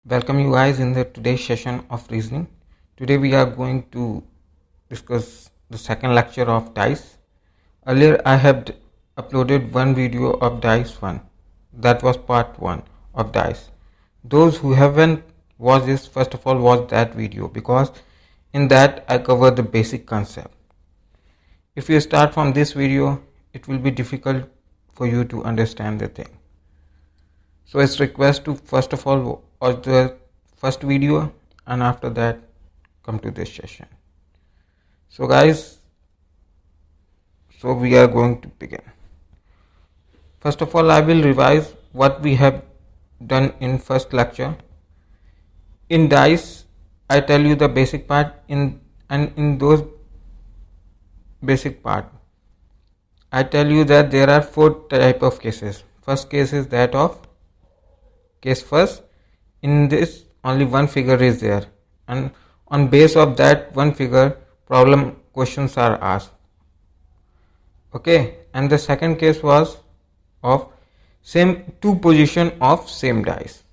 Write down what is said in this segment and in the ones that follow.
Welcome you guys in the today's session of reasoning. Today we are going to discuss the second lecture of DICE. Earlier I have uploaded one video of DICE 1. That was part 1 of DICE. Those who haven't watched this, first of all watch that video, because in that I cover the basic concept. If you start from this video, it will be difficult for you to understand the thing. So it's request to first of all watch the first video and after that come to this session. So guys, we are going to begin. First of all, I will revise what we have done in first lecture. In DICE, I tell you the basic part in those basic part, I tell you that there are 4 type of cases. First case is that of case first. In this only one figure is there, and on base of that one figure problem questions are asked. Okay, and the second case was of same 2 position of same dice,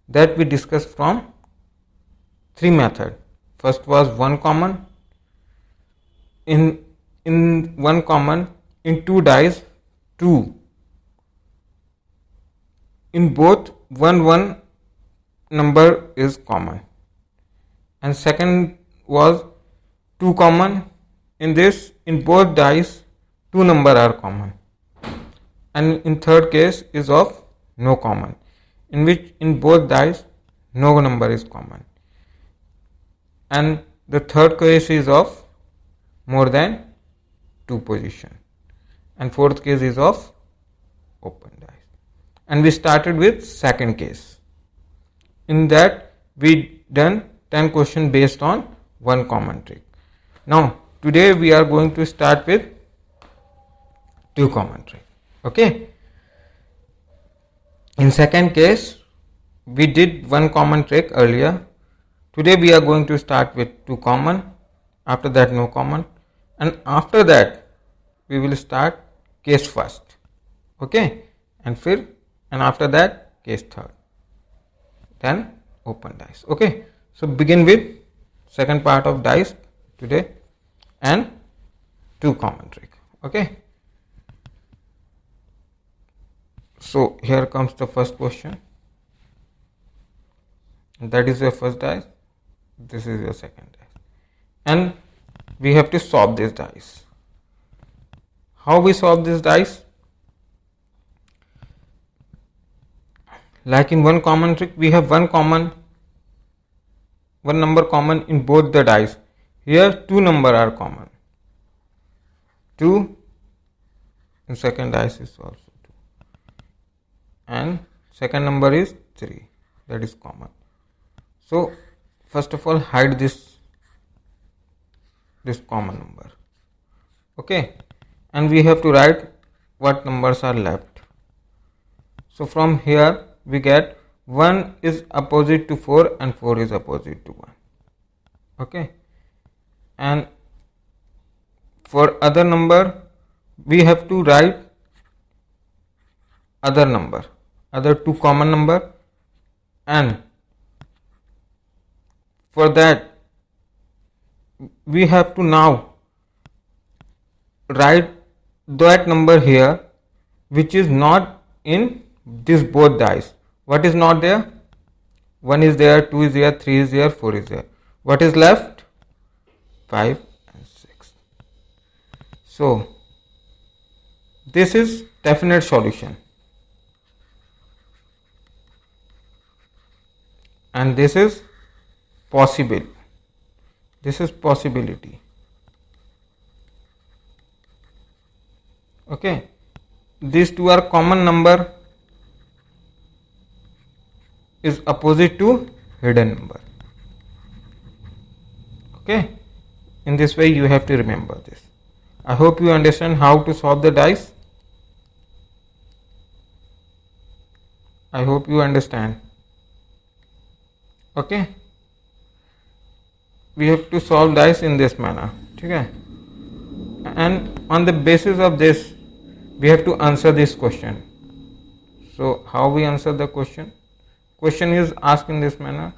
that we discussed from 3 method. First was one common. In one common, in 2 dice, 2 in both one number is common, and second was 2 common. In this, in both dice 2 number are common, and in third case is of no common, in which in both dice no number is common, and the third case is of more than 2 position, and fourth case is of open dice. And we started with second case. In that we done 10 questions based on one common trick. Now today we are going to start with 2 common trick. Okay. In second case we did one common trick earlier. Today we are going to start with 2 common, after that no common, and after that we will start case first. Okay, and after that case third, then open dice. Okay, so begin with second part of dice today and 2 common trick. Okay, so here comes the first question. That is your first dice, this is your second dice, and we have to solve this dice. How we solve this dice? Like in one common trick, we have one number common in both the dice. Here 2 number are common. 2 in second dice is also 2, and second number is 3, that is common. So first of all hide this common number. Okay, and we have to write what numbers are left. So from here we get 1 is opposite to 4 and 4 is opposite to 1. Okay, and for other number we have to write other 2 common number, and for that we have to now write that number here which is not in this both dice. What is not there? 1 is there, 2 is there, 3 is there, 4 is there. What is left? 5 and 6. So this is definite solution, and this is possible. This is possibility. Okay, these 2 are common number is opposite to hidden number. Okay, in this way you have to remember this. I hope you understand how to solve the dice. I hope you understand. Okay, we have to solve dice in this manner. Okay, and on the basis of this we have to answer this question. So how we answer the question? question is asked in this manner.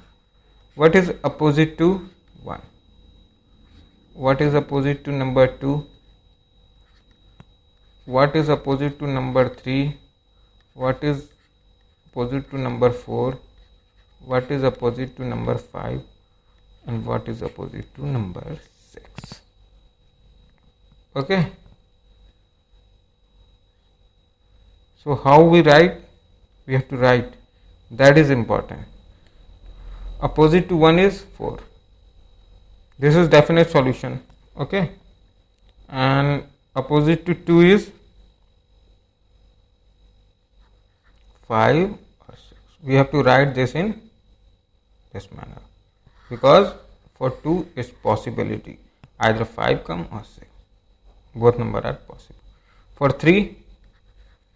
What is opposite to 1? What is opposite to number 2? What is opposite to number 3? What is opposite to number 4? What is opposite to number 5? And what is opposite to number 6? Okay. So how we write? We have to write. That is important. Opposite to 1 is 4. This is definite solution. Okay. And opposite to 2 is 5 or 6. We have to write this in this manner, because for 2 is possibility, either 5 come or 6. Both number are possible. For 3,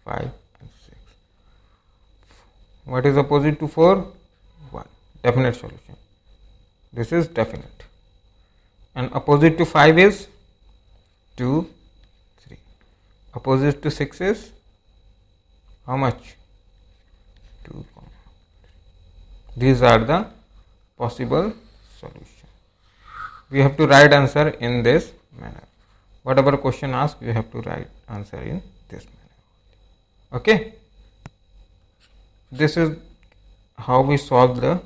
5 and 6. What is opposite to 4? 1. Definite solution. This is definite. And opposite to 5 is 2, 3. Opposite to 6 is how much? 2. These are the possible solution. We have to write answer in this manner. Whatever question asked, you have to write answer in this manner. Okay. This is how we solve the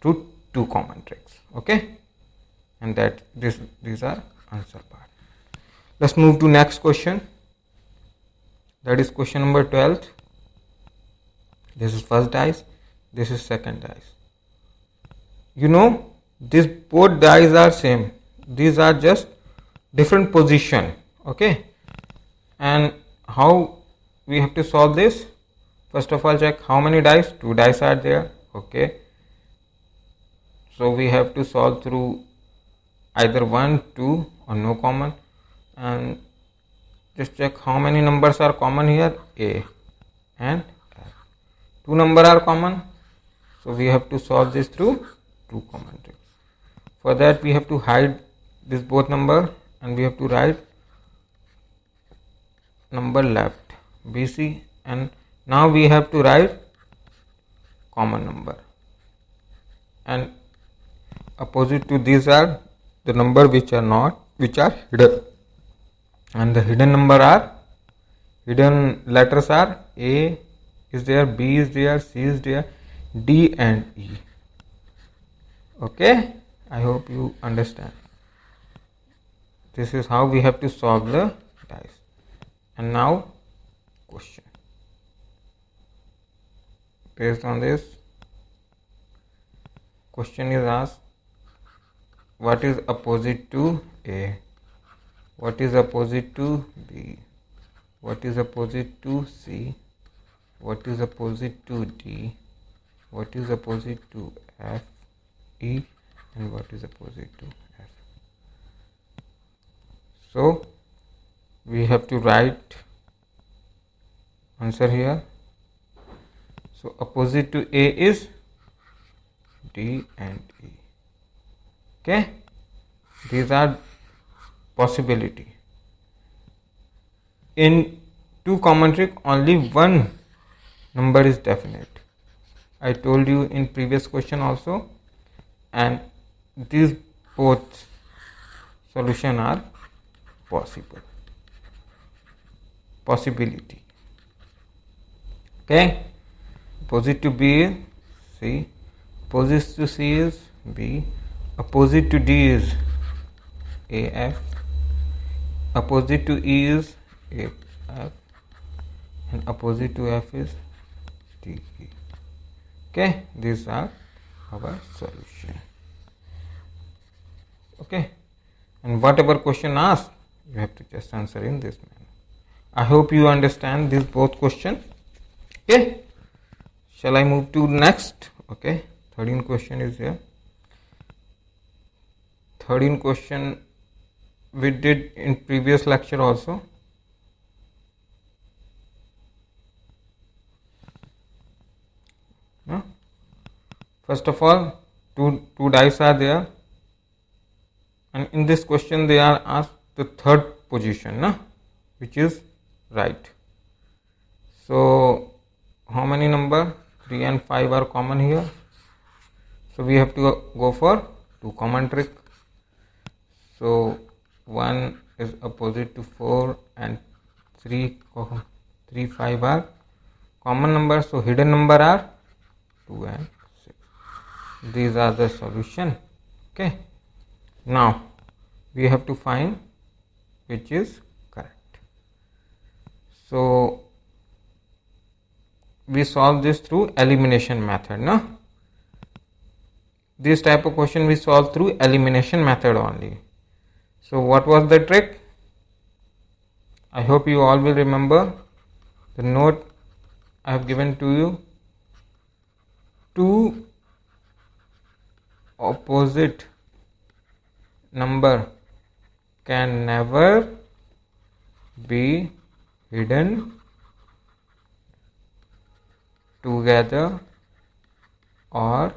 through 2 common tricks. Okay. And that these are answer part. Let's move to next question. That is question number 12. This is first dice. This is second dice. You know, these both dice are same. These are just different position. Okay. And how we have to solve this? First of all, check how many dice. 2 dice are there. Okay. So we have to solve through either 1, 2 or no common. And just check how many numbers are common here. A and F. 2 numbers are common. So we have to solve this through 2 common tricks. For that we have to hide this both number and we have to write number left BC, and now we have to write common number, and opposite to these are the number which are hidden, and the hidden number are hidden letters are A is there, B is there, C is there, D and E. Okay, I hope you understand. This is how we have to solve the dice. And now question. Based on this, question is asked, what is opposite to A? What is opposite to B? What is opposite to C? What is opposite to D? What is opposite to F, E, and what is opposite to F? So we have to write answer here. So opposite to A is D and E. Okay, these are possibility. In 2 common trick, only 1 number is definite. I told you in previous question also, and these both solution are possible. Possibility. Okay, opposite to B is C, opposite to C is B, opposite to D is AF, opposite to E is AF, and opposite to F is DE. Okay, these are our solution. Okay, and whatever question asked, you have to just answer in this manner. I hope you understand these both questions. Okay, shall I move to next? Okay, 13th question is here. 13th question we did in previous lecture also. No? First of all, two dice are there, and in this question they are asked the third position, no? Which is right. So how many number? 3 and 5 are common here, so we have to go for 2 common trick. So 1 is opposite to 4 and 3 5 are common numbers, so hidden number are 2 and 6. These are the solution. Okay, now we have to find which is correct. So we solve this through elimination method. No, this type of question we solve through elimination method only. So what was the trick? I hope you all will remember the note I have given to you. 2 opposite number can never be hidden together or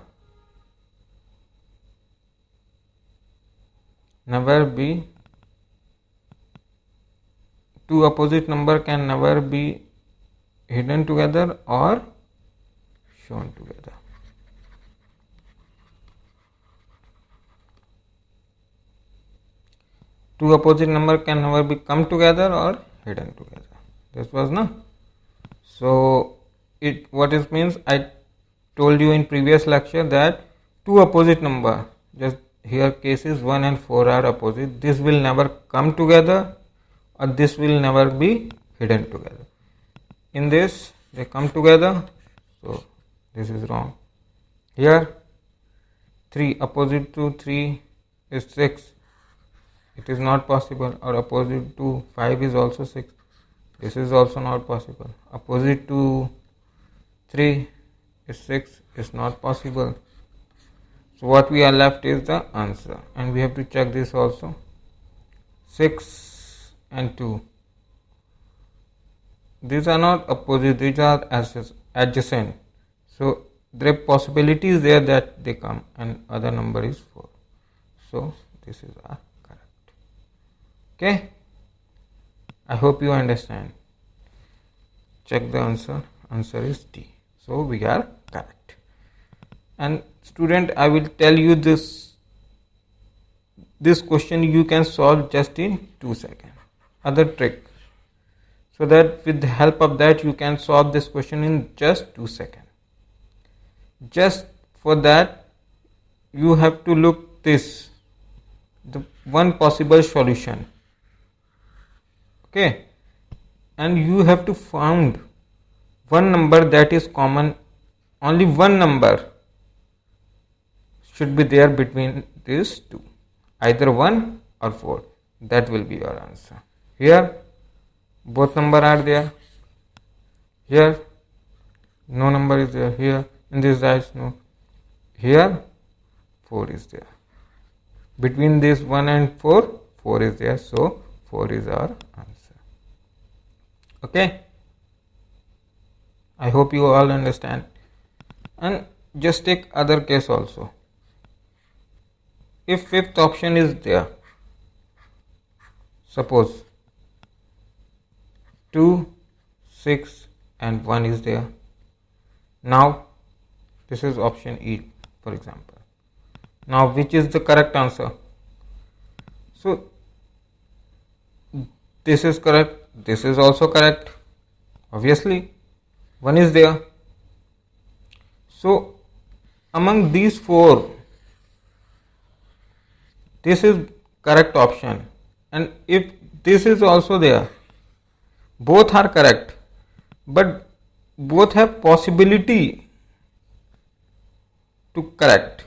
never be, 2 opposite number can never be hidden together or shown together. Two opposite number can never be come together or hidden together. This was no. So it what it means, I told you in previous lecture that 2 opposite number, just here cases 1 and 4 are opposite, this will never come together or this will never be hidden together. In this they come together, so this is wrong. Here 3 opposite to 3 is 6, it is not possible, or opposite to 5 is also 6, this is also not possible. Opposite to 3 is 6, is not possible. So what we are left is the answer, and we have to check this also. 6 and 2, these are not opposite, these are adjacent, so there are possibilities there that they come, and other number is 4, so this is our correct. Okay, I hope you understand. Check the answer is D, so we are correct. And student, I will tell you this question you can solve just in 2 seconds. Other trick, so that with the help of that you can solve this question in just 2 seconds. Just for that you have to look this, the one possible solution. Okay, and you have to find one number that is common, only one number should be there between these two, either 1 or 4, that will be your answer. Here both number are there, here no number is there, here in this dice no, here 4 is there, between this 1 and 4, 4 is there, so 4 is our answer. Okay, I hope you all understand. And just take other case also. If fifth option is there, suppose 2, 6 and 1 is there. Now this is option E, for example. Now which is the correct answer? So this is correct, this is also correct, obviously 1 is there. So among these 4, this is correct option, and if this is also there, both are correct, but both have possibility to correct,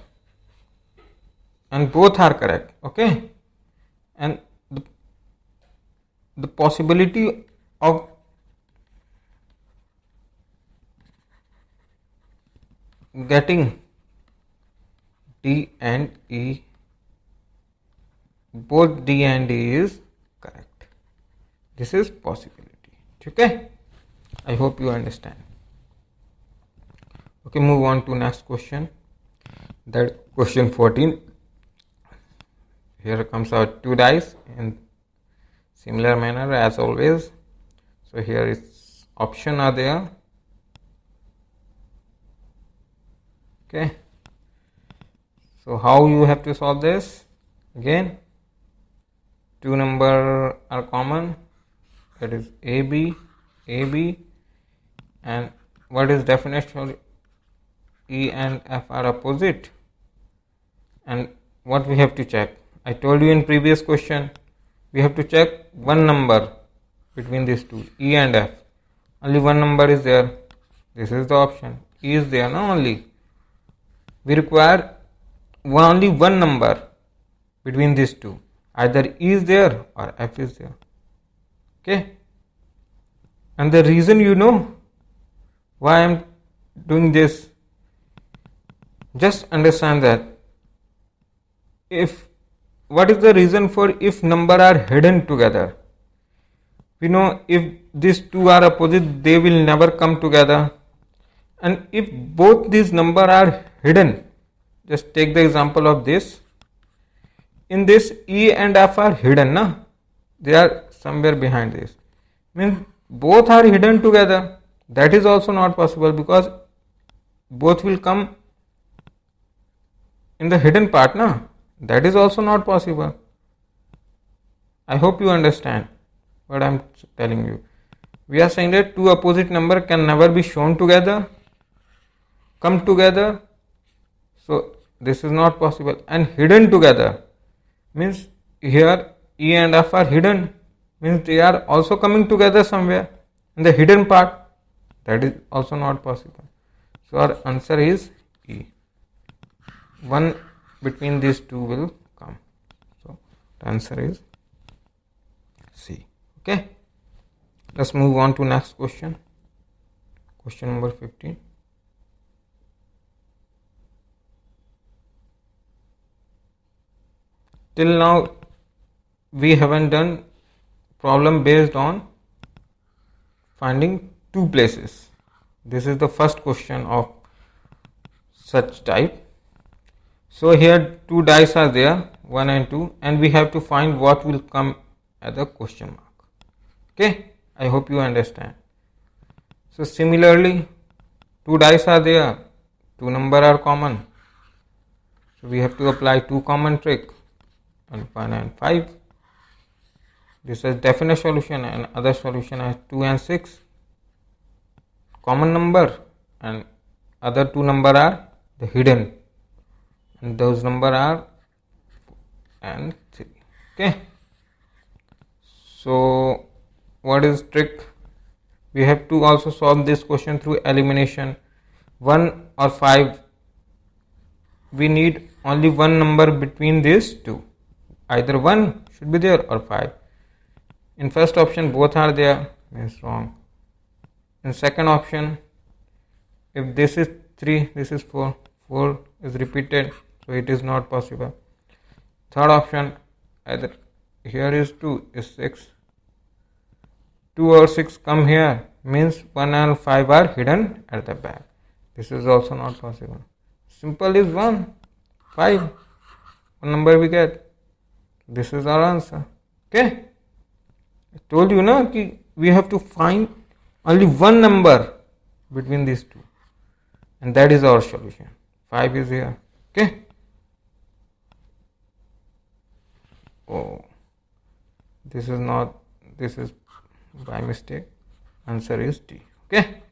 and both are correct. Okay, and the possibility of getting D and E, both D and E is correct. This is possibility. Okay, I hope you understand. Okay, move on to next question. That question 14. Here comes our 2 dice in similar manner as always. So here is option are there. Okay, so how you have to solve this? Again, two number are common, that is AB, and what is definition? E and F are opposite, and what we have to check? I told you in previous question, we have to check one number between these two, E and F. Only one number is there. This is the option. E is there, no? Only we require only one number between these two. Either E is there or F is there. Okay. And the reason, you know why I am doing this. Just understand that what is the reason for if number are hidden together? We know if these two are opposite, they will never come together. And if both these number are hidden, just take the example of this. In this, E and F are hidden, na? They are somewhere behind this. Means both are hidden together. That is also not possible, because both will come in the hidden part, na? That is also not possible. I hope you understand what I am telling you. We are saying that two opposite number can never be shown together, come together. So this is not possible. And hidden together means here E and F are hidden, means they are also coming together somewhere in the hidden part. That is also not possible. So our answer is E. One between these two will come. So the answer is C. Okay. Let's move on to next question. Question number 15. Till now we haven't done problem based on finding two places. This is the first question of such type. So here two dice are there, 1 and 2, and we have to find what will come as a question mark. Okay, I hope you understand. So similarly, two dice are there, two number are common. So we have to apply two common trick, 1 and 5. This is definite solution, and other solution as 2 and 6. Common number, and other two number are the hidden, and those number are and 3. Okay. So what is trick? We have to also solve this question through elimination. 1 or 5, we need only one number between these two. Either 1 should be there or 5. In first option both are there, means wrong. In second option, if this is 3, this is 4, 4 is repeated, so it is not possible. Third option, either here is 2, is 6. 2 or 6 come here, means 1 and 5 are hidden at the back. This is also not possible. Simple is 1, 5. What number we get? This is our answer. Okay. I told you na ki we have to find only one number between these two, and that is our solution. 5 is here. Okay. Oh, this is not, this is by mistake. Answer is D. Okay.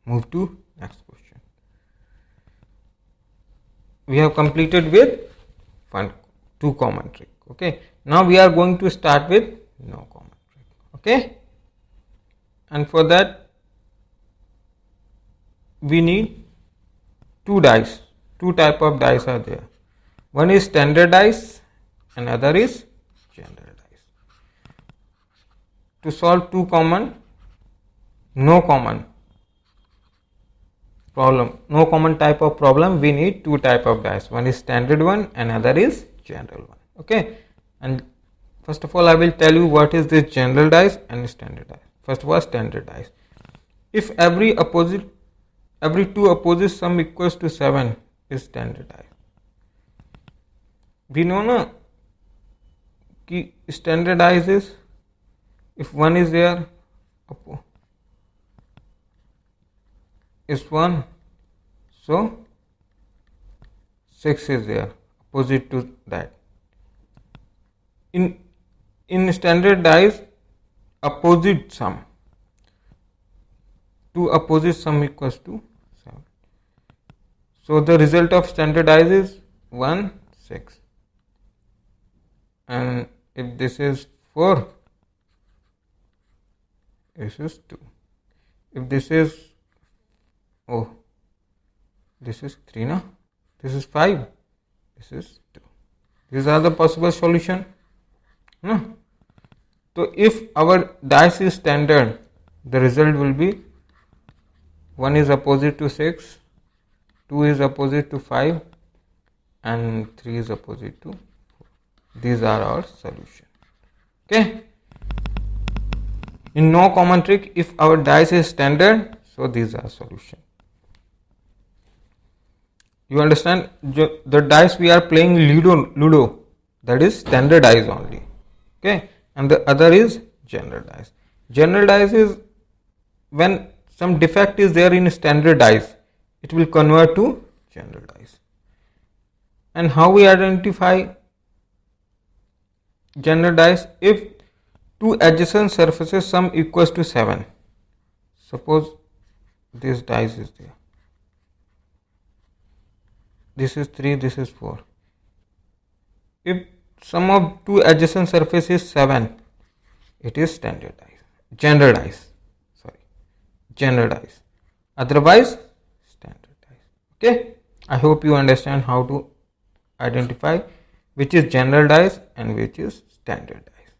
Move to next question. We have completed with two common trick. Okay. Now we are going to start with no common trick. Okay. And for that we need two dice. Two type of dice are there. One is standard dice, and other is general dice. To solve two common, no common problem, no common type of problem, we need two type of dice. One is standard one, and other is general one. Okay. And first of all, I will tell you what is this general dice and standard dice. First of all, standard dice. If every two opposite sum equals to 7 is standard dice. We know na ki standard dice is if 1 is there, is 1, So 6 is there opposite to that. In standard dice, opposite sum, two opposite sum equals to 7. So the result of standard dice is 1, 6. And if this is 4, this is 2. If this is, oh, this is 3, no? This is 5, this is 2. These are the possible solution. No? So if our dice is standard, the result will be 1 is opposite to 6, 2 is opposite to 5, and 3 is opposite to 4. These are our solution. Okay. In no common trick, if our dice is standard, so these are solution. You understand? The dice we are playing Ludo, that is standard dice only. Okay, and the other is general dice. General dice is when some defect is there in standard dice, it will convert to general dice. And how we identify general dice? If two adjacent surfaces sum equals to 7, suppose this dice is there, this is 3, this is 4. If sum of two adjacent surfaces is 7, it is standard dice, general dice, general dice. Otherwise, standard dice. Okay, I hope you understand how to identify which is general dice and which is standard dice.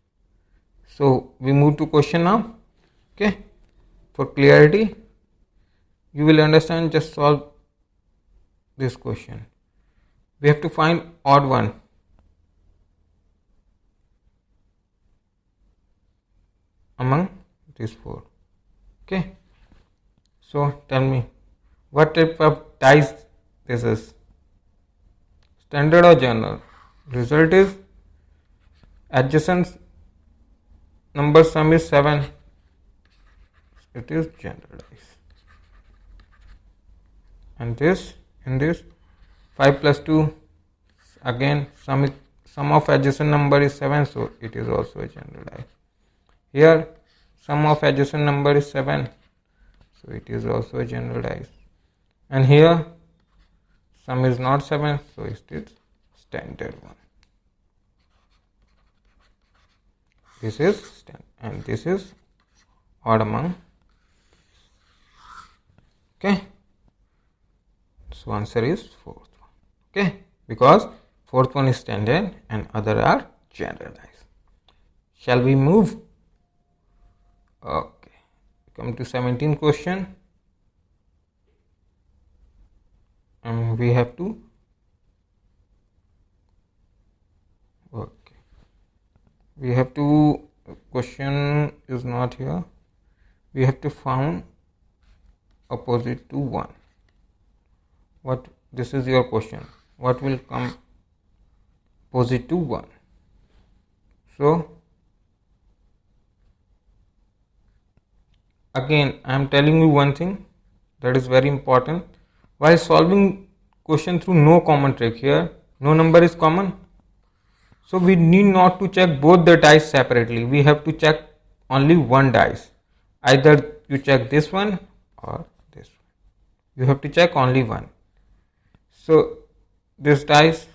So we move to question now. Okay, for clarity, you will understand. Just solve this question. We have to find odd one. Among these 4. Okay. So tell me, what type of dice this is? Standard or general? Result is adjacent number sum is 7. It is general dice. And this, in this, 5 plus 2, again sum of adjacent number is 7, so it is also a general dice. Here sum of adjacent number is 7, so it is also a general dice. And here sum is not 7, so it is standard one. This is standard, and this is odd among. Okay, so answer is 4th one. Okay, because 4th one is standard and other are general dice. Shall we move? Okay, come to 17th question. And we have to, okay, we have to, question is not here. We have to find opposite to 1. What, this is your question. What will come opposite to 1? So again, I am telling you one thing that is very important. While solving question through no common trick, here no number is common, so we need not to check both the dice separately. We have to check only one dice. Either you check this one or this one. You have to check only one. So this dice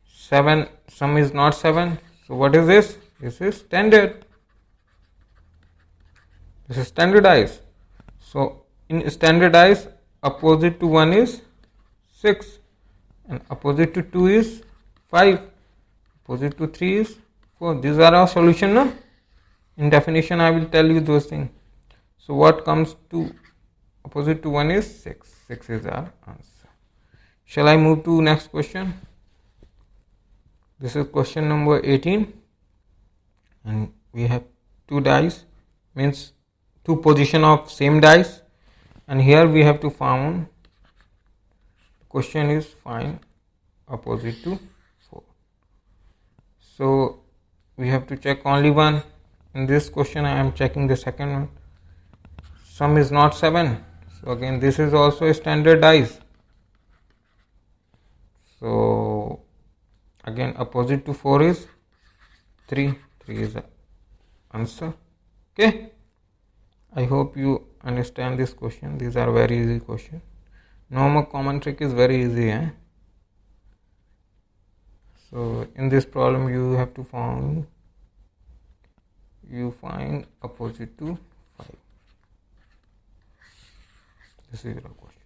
7, sum is not 7. So what is this? This is standard. This is standard dice. So in standard dice, opposite to 1 is 6, and opposite to 2 is 5, opposite to 3 is 4. These are our solution, no? In definition I will tell you those things. So what comes to opposite to 1 is 6. 6 is our answer. Shall I move to next question? This is question number 18, and we have two dice, means two position of same dice, and here we have to find, question is find opposite to 4. So we have to check only one. In this question I am checking the second one. Sum is not 7, so So again, this is also a standard dice. So again, opposite to 4 is 3. 3 is the answer. Okay. I hope you understand this question. These are very easy question. Normal common trick is very easy. So in this problem you have to find opposite to 5. This is your question.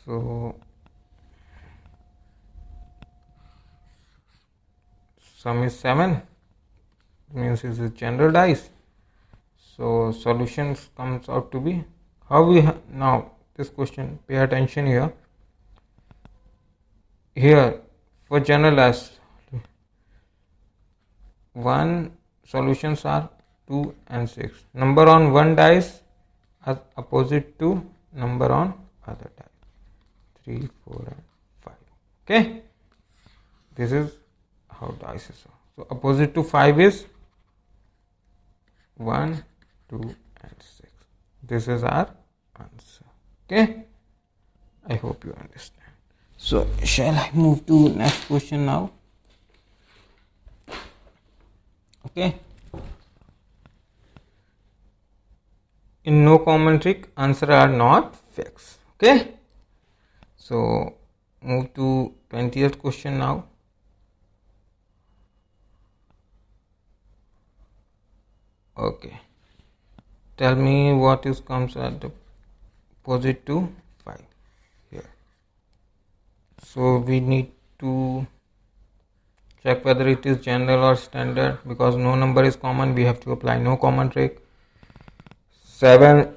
So sum is 7, means it is general dice. So solutions comes out to be how we now this question, pay attention here. Here for general dice, one solutions are 2 and 6. Number on one dice are opposite to number on other dice, 3, 4 and 5. Okay, this is how dice is. So opposite to 5 is 1, 2 and 6. This is our answer. Okay, I hope you understand. So shall I move to next question now? Okay. In no common trick, answer are not fixed. Okay. So move to 20th question now. Okay. Tell me what is comes at the opposite to 5 here. So we need to check whether it is general or standard. Because no number is common, we have to apply no common trick. 7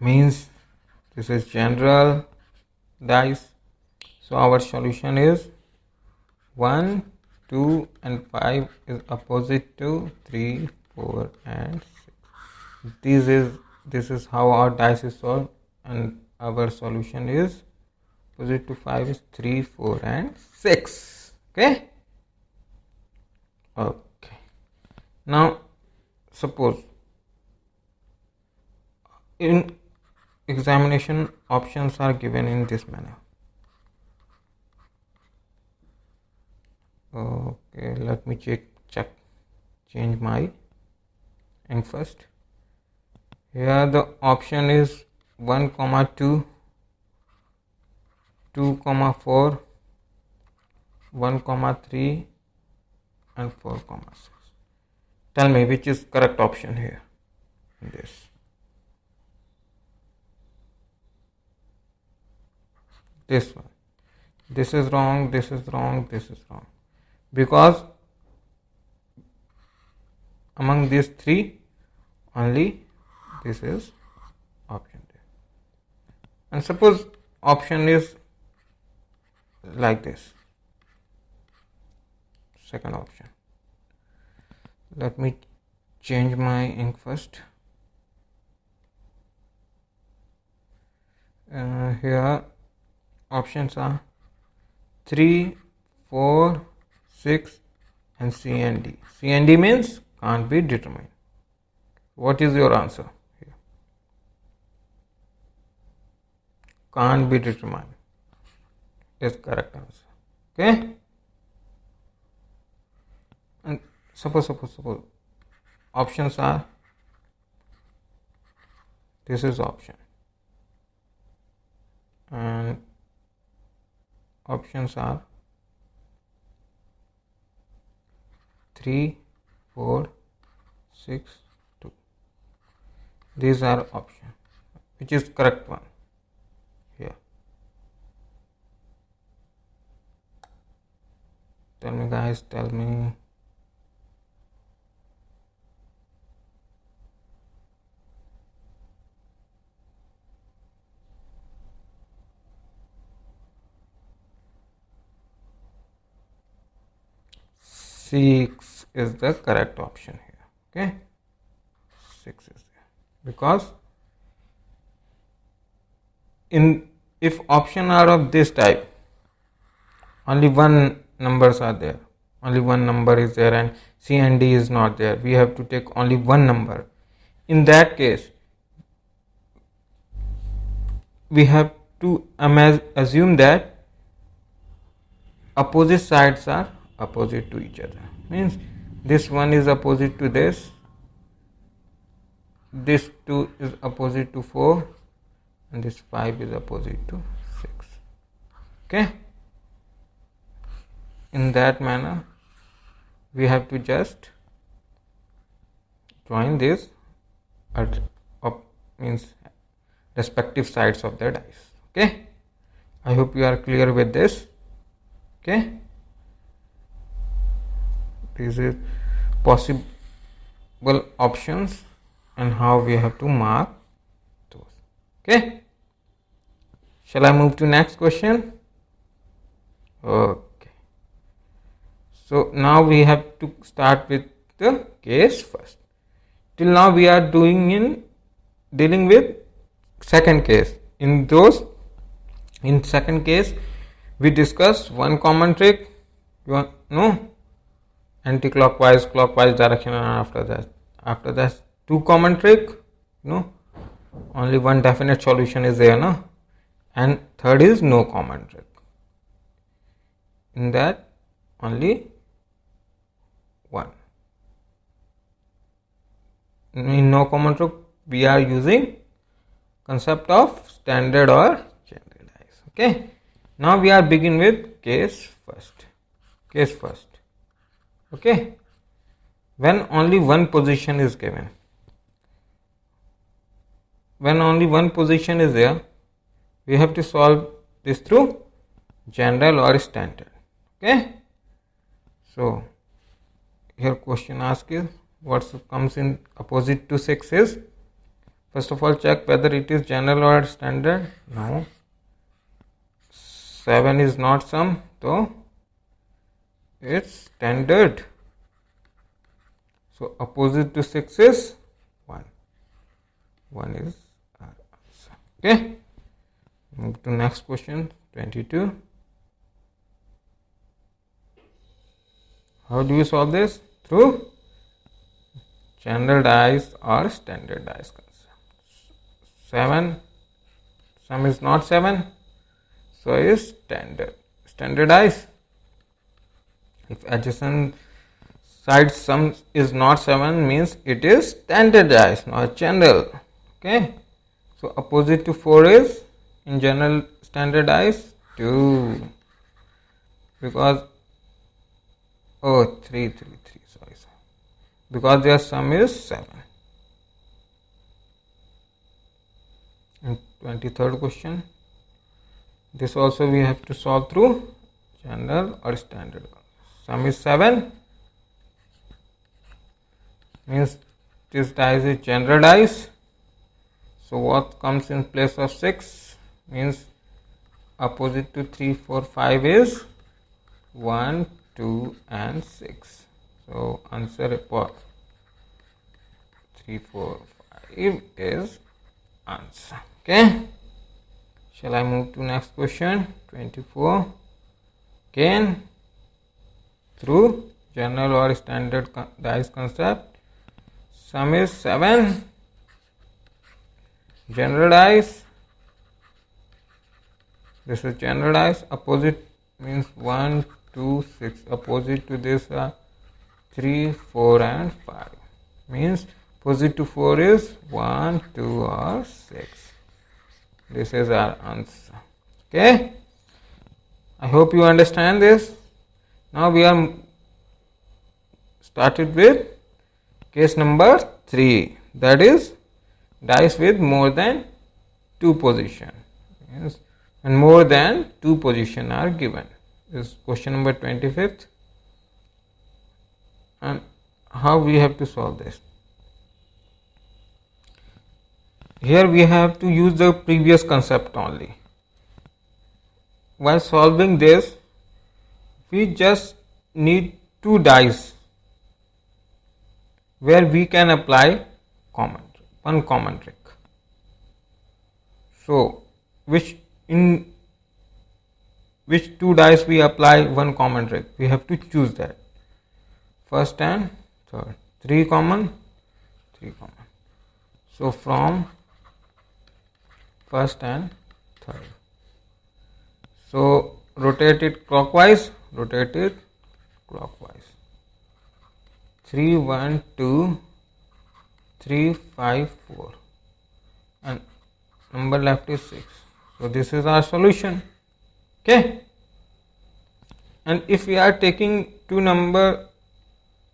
means this is general dice. So our solution is 1, 2 and 5 is opposite to 3, 4 and 6. This is how our dice is solved, and our solution is opposite to 5 is 3, 4 and 6. Okay. Now suppose in examination options are given in this manner. Okay, let me change my ink first. Here the option is 1, 2, 2, 4, 1, 3 and 4, 6. Tell me which is correct option here in this. This one. This is wrong, this is wrong, this is wrong. Because among these 3 only this is option there. And suppose option is like this, second option. Let me change my ink first. Here options are 3, 4, 6 and C and D. C and D means can't be determined. What is your answer here? Can't be determined is correct answer. Okay. And suppose options are, this is option and options are 3, 4, 6, 2. These are options. Which is correct one here? Tell me guys, tell me. Six is the correct option here. Okay, 6 is there because if option are of this type, only one numbers are there, only one number is there and C and D is not there. We have to take only one number. In that case, we have to assume that opposite sides are opposite to each other. Means this one is opposite to this 2 is opposite to 4, and this 5 is opposite to 6. Okay, in that manner we have to just join this means respective sides of the dice. Okay, I hope you are clear with this. Okay, this is possible options and how we have to mark those. Okay, shall I move to next question? Okay, so now we have to start with the case first. Till now we are dealing with second case. In second case we discuss one common trick, anti-clockwise, clockwise direction, and after that two common trick, only one definite solution is there, and third is no common trick. In that only one. In no common trick we are using concept of standard or generalized. Okay, now we are begin with case first. Okay, when only one position is given, when only one position is there, we have to solve this through general or standard. Okay, so here question asked is what comes in opposite to 6 is, first of all check whether it is general or standard. No, 7 is not sum, so it's standard. So opposite to 6 is 1. 1 is our answer. Okay, move to next question, 22. How do you solve this? Through general dice or standard dice concept. 7, sum is not 7, so is standard dice. If adjacent side sum is not 7, means it is standard dice, not general. Okay, so opposite to 4 is in general standard dice 2, because 3, sorry, because their sum is 7. And 23rd question, this also we have to solve through general or standard. Sum is 7, means this dice is general dice. So what comes in place of 6 means opposite to 3, 4, 5 is 1, 2 and 6. So answer for 3, 4, 5 is answer. Okay, shall I move to next question, 24. Again through general or standard dice concept, sum is 7, general dice, this is general dice, opposite means 1, 2, 6, opposite to this are 3, 4 and 5, means opposite to 4 is 1, 2 or 6. This is our answer. Okay, I hope you understand this. Now we are started with case number 3, that is dice with more than 2 position. Yes, and more than 2 position are given. This is question number 25th. And how we have to solve this? Here we have to use the previous concept only. While solving this, we just need 2 dice where we can apply one common trick. So which 2 dice we apply one common trick? We have to choose that. First and third, 3 common. So from first and third. So rotate it clockwise, 3, 1, 2, 3, 5, 4, and number left is 6. So this is our solution. Okay. And if we are taking two number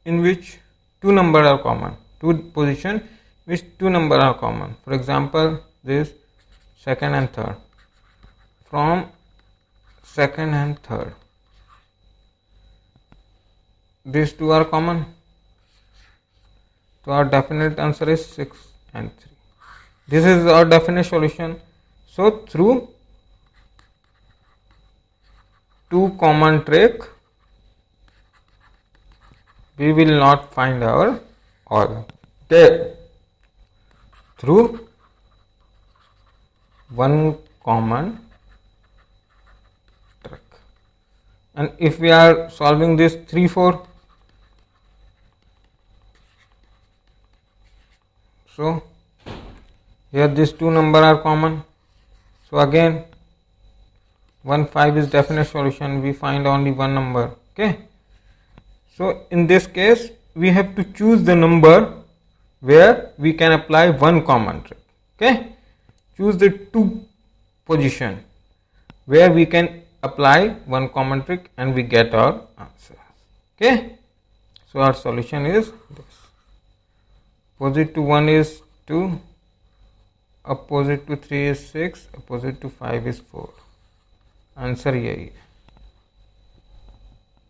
in which two numbers are common, two position which two numbers are common, for example this second and third, from second and third these two are common, so our definite answer is 6 and 3. This is our definite solution. So through two common trick we will not find our order. Okay. Through one common trick. And if we are solving this 3, 4, so here these two numbers are common. So again 1, 5 is definite solution. We find only one number. Okay. So in this case we have to choose the number where we can apply one common trick. Okay. Choose the two position where we can apply one common trick and we get our answer. Okay. So our solution is this. Opposite to 1 is 2, opposite to 3 is 6, opposite to 5 is 4. Answer यही है.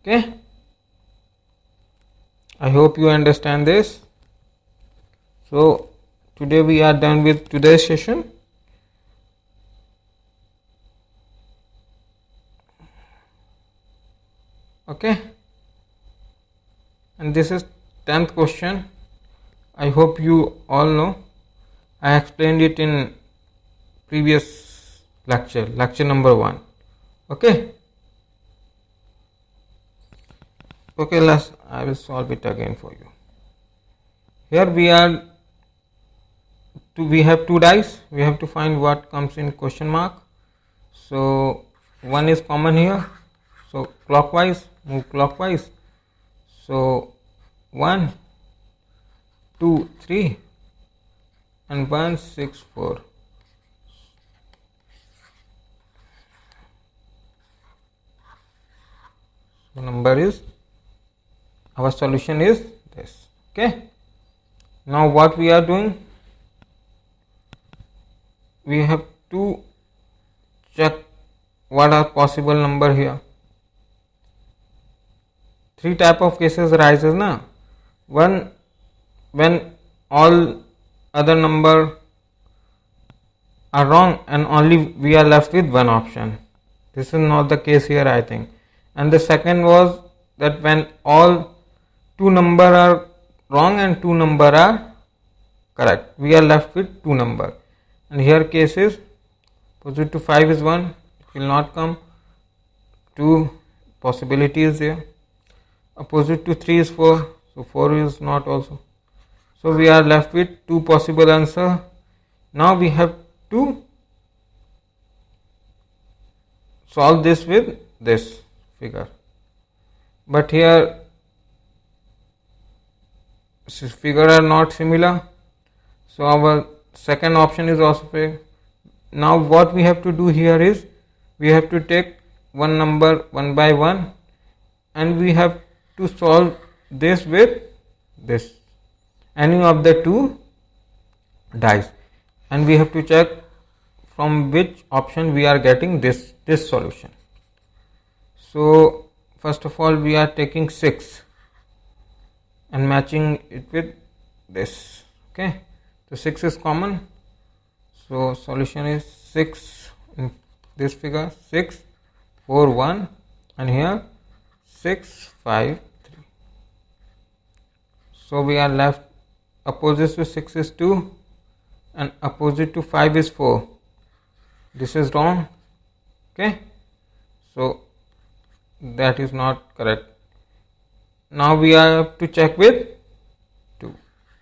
Okay. I hope you understand this. So today we are done with today's session. Okay. And this is 10th question. I hope you all know. I explained it in previous lecture number 1. Okay. Okay, I will solve it again for you. Here we have two dice. We have to find what comes in question mark. So one is common here. So clockwise, move clockwise. So 1, 2, 3, and 1, 6, 4. So number is, our solution is this. Okay. Now what we are doing, we have to check what are possible number here. 3 type of cases arises now. One, when all other number are wrong and only we are left with one option. This is not the case here, I think. And the second was that when all two number are wrong and two number are correct, we are left with two number. And here case is opposite to 5 is 1, it will not come. 2 possibility is there. Opposite to 3 is 4, so 4 is not also. So we are left with two possible answer. Now we have to solve this with this figure. But here figure are not similar. So our second option is also failed. Now what we have to do here is, we have to take one number one by one and we have to solve this with this, any of the two dice, and we have to check from which option we are getting this solution. So first of all we are taking 6 and matching it with this. Okay, so 6 is common, so solution is 6 in this figure, 6, 4, 1, and here 6, 5, 3. So we are left, opposite to 6 is 2 and opposite to 5 is 4. This is wrong. Okay, so that is not correct. Now we have to check with 2.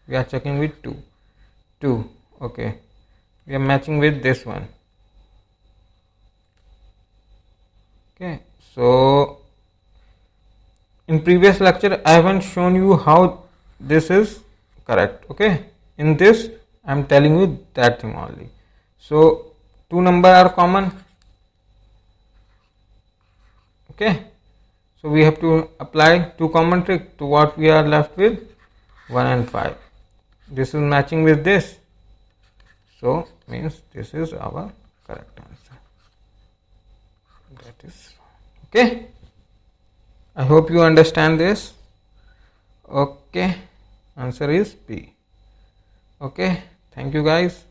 We are checking with 2. Okay, we are matching with this one. Okay, so in previous lecture I haven't shown you how this is correct. Okay, in this I am telling you that thing only. So two numbers are common. Okay, so we have to apply two common trick to what we are left with 1 and 5. This is matching with this, so means this is our correct answer. That is okay. I hope you understand this. Okay, answer is B. Okay, thank you guys.